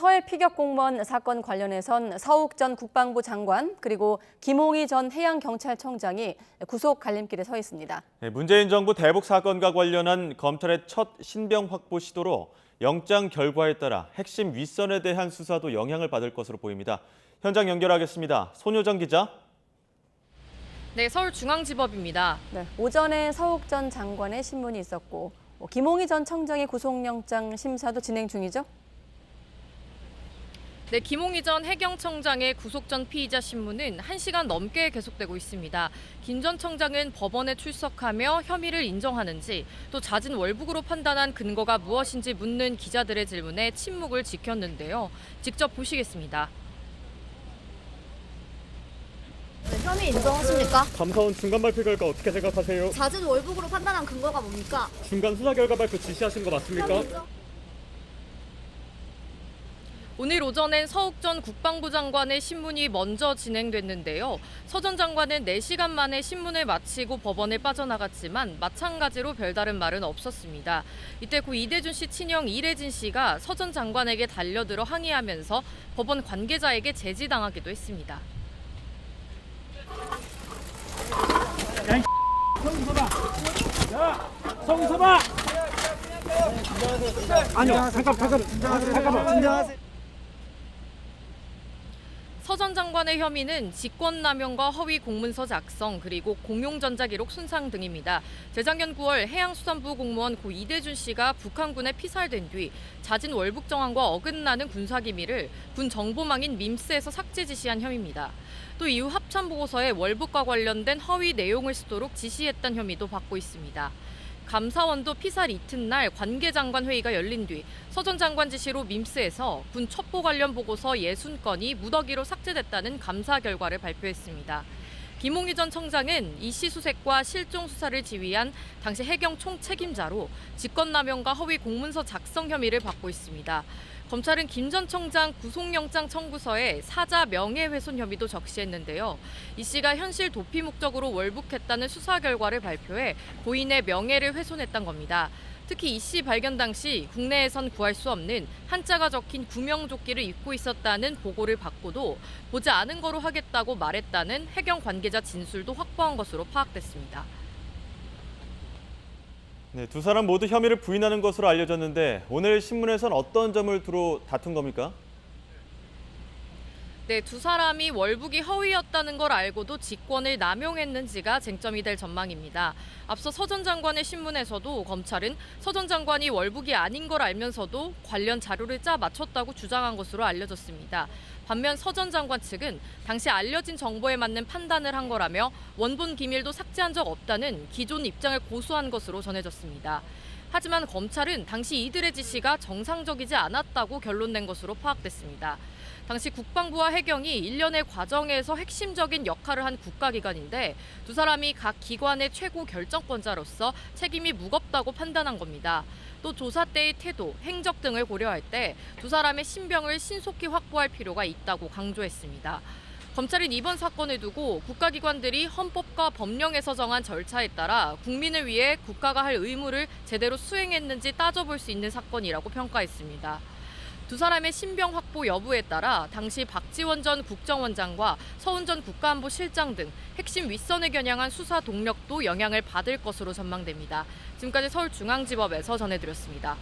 서해 피격 공무원 사건 관련해선 서욱 전 국방부 장관 그리고 김홍희 전 해양경찰청장이 구속 갈림길에 서 있습니다. 문재인 정부 대북 사건과 관련한 검찰의 첫 신병 확보 시도로 영장 결과에 따라 핵심 윗선에 대한 수사도 영향을 받을 것으로 보입니다. 현장 연결하겠습니다. 손효정 기자. 네, 서울중앙지법입니다. 네, 오전에 서욱 전 장관의 신문이 있었고 김홍희 전 청장의 구속영장 심사도 진행 중이죠? 네, 김홍희 전 해경청장의 구속 전 피의자 신문은 1시간 넘게 계속되고 있습니다. 김 전 청장은 법원에 출석하며 혐의를 인정하는지 또 잦은 월북으로 판단한 근거가 무엇인지 묻는 기자들의 질문에 침묵을 지켰는데요. 직접 보시겠습니다. 네, 혐의 인정하십니까? 감사원 중간 발표 결과 어떻게 생각하세요? 잦은 월북으로 판단한 근거가 뭡니까? 중간 수사 결과 발표 지시하신 거 맞습니까? 혐의 인정? 오늘 오전엔 서욱 전 국방부 장관의 신문이 먼저 진행됐는데요. 서 전 장관은 4시간 만에 신문을 마치고 법원에 빠져나갔지만 마찬가지로 별다른 말은 없었습니다. 이때 고 이대준 씨 친형 이래진 씨가 서 전 장관에게 달려들어 항의하면서 법원 관계자에게 제지당하기도 했습니다. 성 서봐! 아니요, 잠깐만. 진정하세요. 서 전 장관의 혐의는 직권남용과 허위 공문서 작성 그리고 공용 전자기록 순상 등입니다. 재작년 9월 해양수산부 공무원 고 이대준 씨가 북한군에 피살된 뒤 잦은 월북 정황과 어긋나는 군사기밀을 군 정보망인 밈스에서 삭제 지시한 혐의입니다. 또 이후 합참보고서에 월북과 관련된 허위 내용을 쓰도록 지시했다는 혐의도 받고 있습니다. 감사원도 피살 이튿날 관계장관 회의가 열린 뒤 서 전 장관 지시로 밈스에서 군 첩보 관련 보고서 60건이 무더기로 삭제됐다는 감사 결과를 발표했습니다. 김홍희 전 청장은 이 씨 수색과 실종 수사를 지휘한 당시 해경 총책임자로 직권남용과 허위 공문서 작성 혐의를 받고 있습니다. 검찰은 김 전 청장 구속영장 청구서에 사자 명예훼손 혐의도 적시했는데요. 이 씨가 현실 도피 목적으로 월북했다는 수사 결과를 발표해 고인의 명예를 훼손했던 겁니다. 특히 이 씨 발견 당시 국내에선 구할 수 없는 한자가 적힌 구명조끼를 입고 있었다는 보고를 받고도 보지 않은 거로 하겠다고 말했다는 해경 관계자 진술도 확보한 것으로 파악됐습니다. 네, 두 사람 모두 혐의를 부인하는 것으로 알려졌는데 오늘 신문에선 어떤 점을 두고 다툰 겁니까? 네, 두 사람이 월북이 허위였다는 걸 알고도 직권을 남용했는지가 쟁점이 될 전망입니다. 앞서 서 전 장관의 신문에서도 검찰은 서 전 장관이 월북이 아닌 걸 알면서도 관련 자료를 짜 맞췄다고 주장한 것으로 알려졌습니다. 반면 서 전 장관 측은 당시 알려진 정보에 맞는 판단을 한 거라며 원본 기밀도 삭제한 적 없다는 기존 입장을 고수한 것으로 전해졌습니다. 하지만 검찰은 당시 이들의 지시가 정상적이지 않았다고 결론낸 것으로 파악됐습니다. 당시 국방부와 해경이 일련의 과정에서 핵심적인 역할을 한 국가기관인데 두 사람이 각 기관의 최고 결정권자로서 책임이 무겁다고 판단한 겁니다. 또 조사 때의 태도, 행적 등을 고려할 때 두 사람의 신병을 신속히 확보할 필요가 있다고 강조했습니다. 검찰은 이번 사건을 두고 국가기관들이 헌법과 법령에서 정한 절차에 따라 국민을 위해 국가가 할 의무를 제대로 수행했는지 따져볼 수 있는 사건이라고 평가했습니다. 두 사람의 신병 확보 여부에 따라 당시 박지원 전 국정원장과 서훈 전 국가안보실장 등 핵심 윗선을 겨냥한 수사 동력도 영향을 받을 것으로 전망됩니다. 지금까지 서울중앙지법에서 전해드렸습니다.